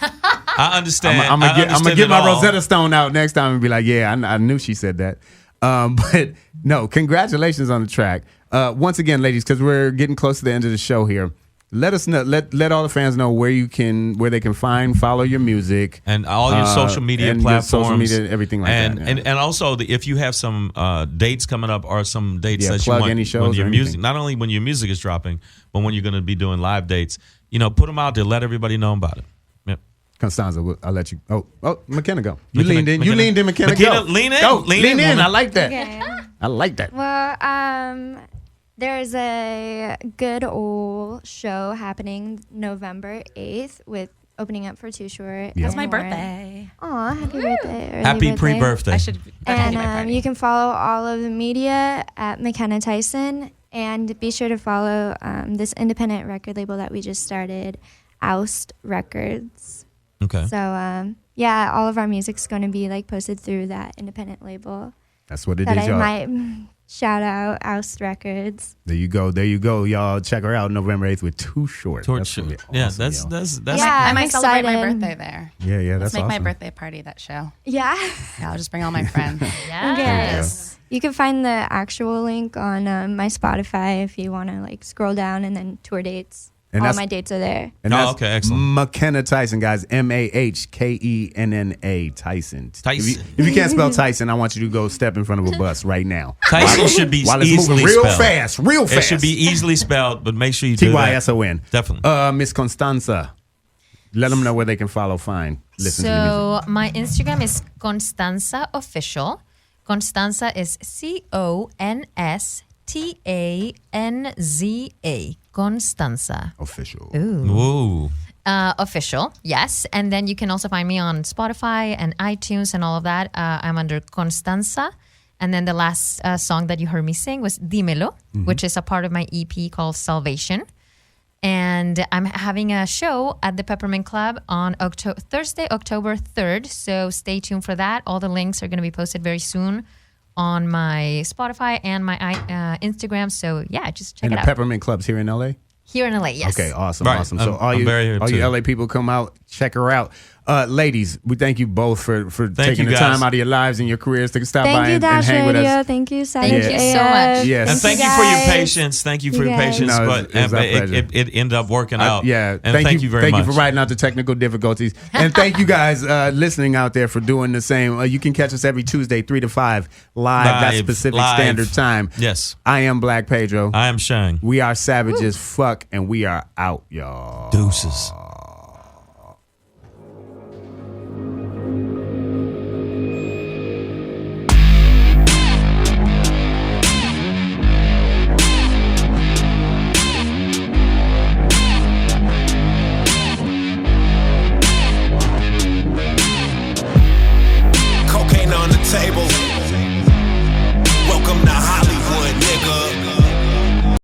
I understand. I'm gonna get my Rosetta Stone out next time and be like, yeah, I knew she said that. But no, congratulations on the track. Once again, ladies, because we're getting close to the end of the show here. Let us know. Let all the fans know where they can follow your music and all your social media and platforms, social media, everything like that. Yeah. And also if you have some dates coming up or some dates that you plug want any shows when your or music, anything. not only when your music is dropping, but when you're going to be doing live dates, put them out there. Let everybody know about it. Yep. Constanza, I'll let you. Oh, Mahkenna, go. You McKenna- leaned in. You McKenna- leaned in, Mahkenna. McKenna, Go. lean in. Go. Lean in, I woman. like that. Okay. I like that. Well, there's a good old show happening November 8th with opening up for Too Short. Yeah. It's my birthday. Aw, happy birthday. Early Happy birthday. pre-birthday. I should. And you can follow all of the media at Mahkenna Tyson. And be sure to follow this independent record label that we just started, Oust Records. Okay. So, all of our music's going to be posted through that independent label. That's what it That is, I y'all. might shout out, Oust Records. There you go, y'all. Check her out November 8th with Too Short. Torch That's show. gonna be Yeah, awesome, that's yo. that's I I'm might celebrate my excited. birthday there. Yeah, Let's that's make awesome. my birthday party that show. Yeah. Yeah, I'll just bring all my friends. Yes. You can find the actual link on my Spotify if you want to scroll down and then tour dates. And All that's- my dates are there. And Oh, that's okay, excellent. Mahkenna Tyson, guys. Mahkenna Tyson. Tyson. If you can't spell Tyson, I want you to go step in front of a bus right now. Tyson should be While it's easily moving real spelled. fast, real fast. It should be easily spelled, but make sure you do that. Tyson. Definitely. Miss Constanza, let them know where they can listen to the music. So my Instagram is Constanza Official. Constanza is Constanza. Constanza. Official. Ooh. Official, yes. And then you can also find me on Spotify and iTunes and all of that. I'm under Constanza. And then the last song that you heard me sing was Dímelo, which is a part of my EP called Salvation. And I'm having a show at the Peppermint Club on Thursday, October 3rd. So stay tuned for that. All the links are going to be posted very soon on my Spotify and my Instagram. So yeah, just check And it the out. Peppermint Club's here in LA? Here in LA, yes. Okay, awesome, Right. awesome. So I'm all you very here too. LA people come out, check her out. Ladies, we thank you both for taking you, the guys. time out of your lives and your careers to stop Thank by you, and Dash hang with Radio. us. Thank you, Savage Thank you so much. Yes. And thank you for your patience. Thank you for You your guys. patience. No, But it's our pleasure. it ended up working out. Yeah, And thank you very thank much. you for writing out the technical difficulties, and thank you guys listening out there for doing the same. You can catch us every Tuesday 3 to 5 live. That's Pacific live. Standard Time. Yes. I am Black Pedro. I am Shang. We are savage as fuck, and we are out, y'all. Deuces.